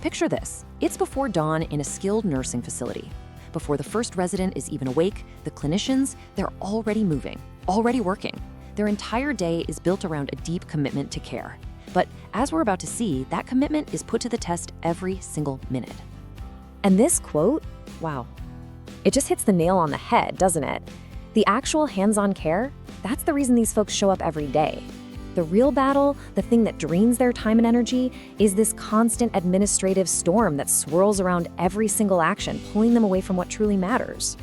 Picture this. It's before dawn in a skilled nursing facility. Before the first resident is even awake, the clinicians, they're already moving, already working. Their entire day is built around a deep commitment to care. But as we're about to see, that commitment is put to the test every single minute. And this quote, wow, it just hits the nail on the head, doesn't it? The actual hands-on care, that's the reason these folks show up every day. The real battle, the thing that drains their time and energy, is this constant administrative storm that swirls around every single action, pulling them away from what truly matters.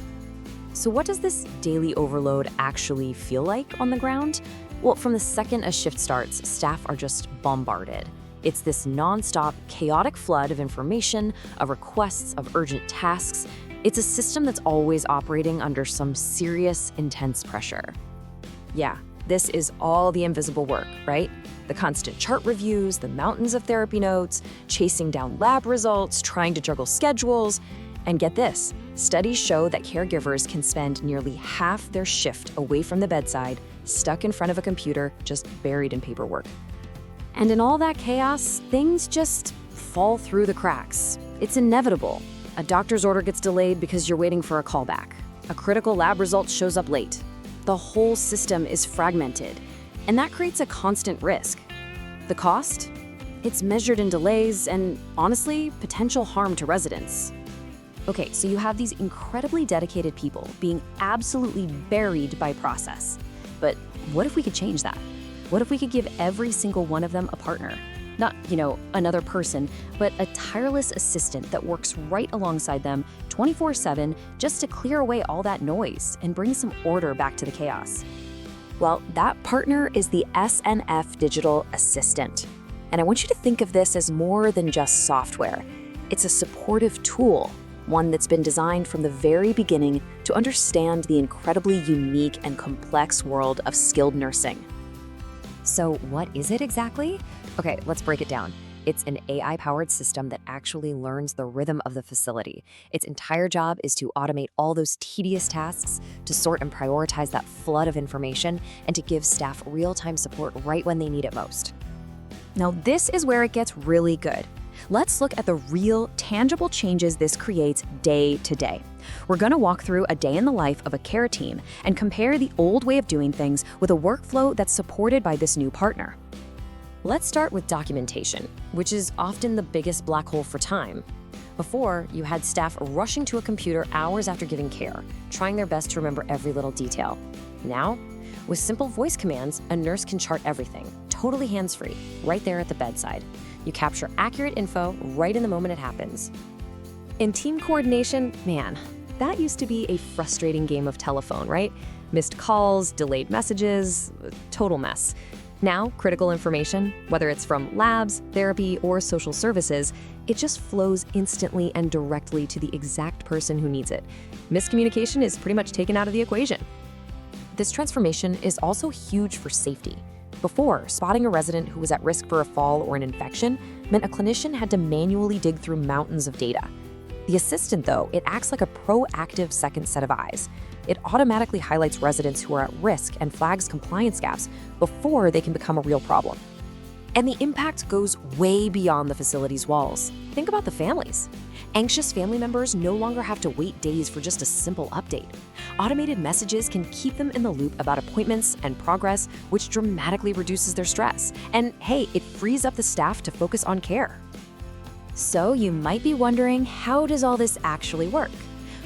So what does this daily overload actually feel like on the ground? Well, from the second a shift starts, staff are just bombarded. It's this nonstop, chaotic flood of information, of requests, of urgent tasks. It's a system that's always operating under some serious, intense pressure. Yeah, this is all the invisible work, right? The constant chart reviews, the mountains of therapy notes, chasing down lab results, trying to juggle schedules. And get this, studies show that caregivers can spend nearly half their shift away from the bedside, stuck in front of a computer, just buried in paperwork. And in all that chaos, things just fall through the cracks. It's inevitable. A doctor's order gets delayed because you're waiting for a callback. A critical lab result shows up late. The whole system is fragmented, and that creates a constant risk. The cost? It's measured in delays and, honestly, potential harm to residents. Okay, so you have these incredibly dedicated people being absolutely buried by process. But what if we could change that? What if we could give every single one of them a partner? Not, another person, but a tireless assistant that works right alongside them 24/7 just to clear away all that noise and bring some order back to the chaos. Well, that partner is the SNF Digital Assistant. And I want you to think of this as more than just software. It's a supportive tool, one that's been designed from the very beginning to understand the incredibly unique and complex world of skilled nursing. So what is it exactly? Okay, let's break it down. It's an AI-powered system that actually learns the rhythm of the facility. Its entire job is to automate all those tedious tasks, to sort and prioritize that flood of information, and to give staff real-time support right when they need it most. Now, this is where it gets really good. Let's look at the real, tangible changes this creates day to day. We're going to walk through a day in the life of a care team and compare the old way of doing things with a workflow that's supported by this new partner. Let's start with documentation, which is often the biggest black hole for time. Before, you had staff rushing to a computer hours after giving care, trying their best to remember every little detail. Now, with simple voice commands, a nurse can chart everything, totally hands-free, right there at the bedside. You capture accurate info right in the moment it happens. In team coordination, man, that used to be a frustrating game of telephone, right? Missed calls, delayed messages, total mess. Now, critical information, whether it's from labs, therapy, or social services, it just flows instantly and directly to the exact person who needs it. Miscommunication is pretty much taken out of the equation. This transformation is also huge for safety. Before, spotting a resident who was at risk for a fall or an infection meant a clinician had to manually dig through mountains of data. The assistant, though, it acts like a proactive second set of eyes. It automatically highlights residents who are at risk and flags compliance gaps before they can become a real problem. And the impact goes way beyond the facility's walls. Think about the families. Anxious family members no longer have to wait days for just a simple update. Automated messages can keep them in the loop about appointments and progress, which dramatically reduces their stress. And hey, it frees up the staff to focus on care. So you might be wondering, how does all this actually work?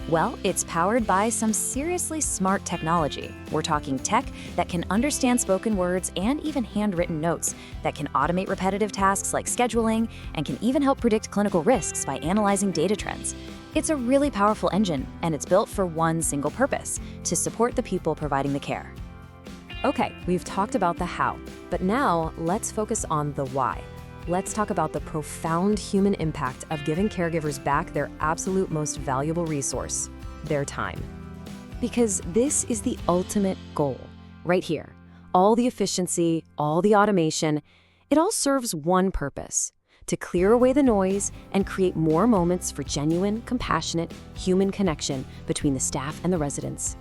Well, it's powered by some seriously smart technology. We're talking tech that can understand spoken words and even handwritten notes, that can automate repetitive tasks like scheduling, and can even help predict clinical risks by analyzing data trends. It's a really powerful engine, and it's built for one single purpose: to support the people providing the care. Okay, we've talked about the how, but now let's focus on the why. Let's talk about the profound human impact of giving caregivers back their absolute most valuable resource, their time. Because this is the ultimate goal, right here. All the efficiency, all the automation, it all serves one purpose: to clear away the noise and create more moments for genuine, compassionate, human connection between the staff and the residents.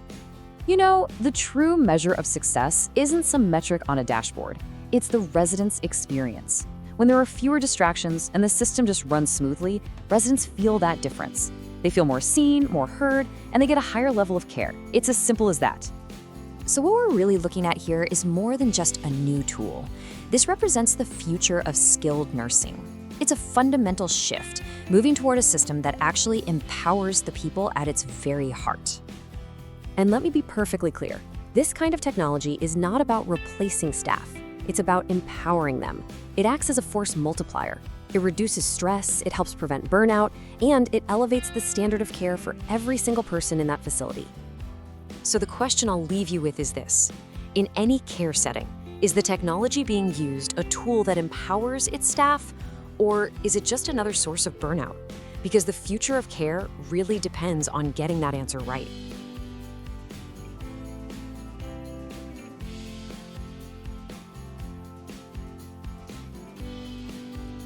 You know, the true measure of success isn't some metric on a dashboard. It's the resident's experience. When there are fewer distractions and the system just runs smoothly, residents feel that difference. They feel more seen, more heard, and they get a higher level of care. It's as simple as that. So what we're really looking at here is more than just a new tool. This represents the future of skilled nursing. It's a fundamental shift, moving toward a system that actually empowers the people at its very heart. And let me be perfectly clear. This kind of technology is not about replacing staff. It's about empowering them. It acts as a force multiplier. It reduces stress, it helps prevent burnout, and it elevates the standard of care for every single person in that facility. So the question I'll leave you with is this. In any care setting, is the technology being used a tool that empowers its staff, or is it just another source of burnout? Because the future of care really depends on getting that answer right.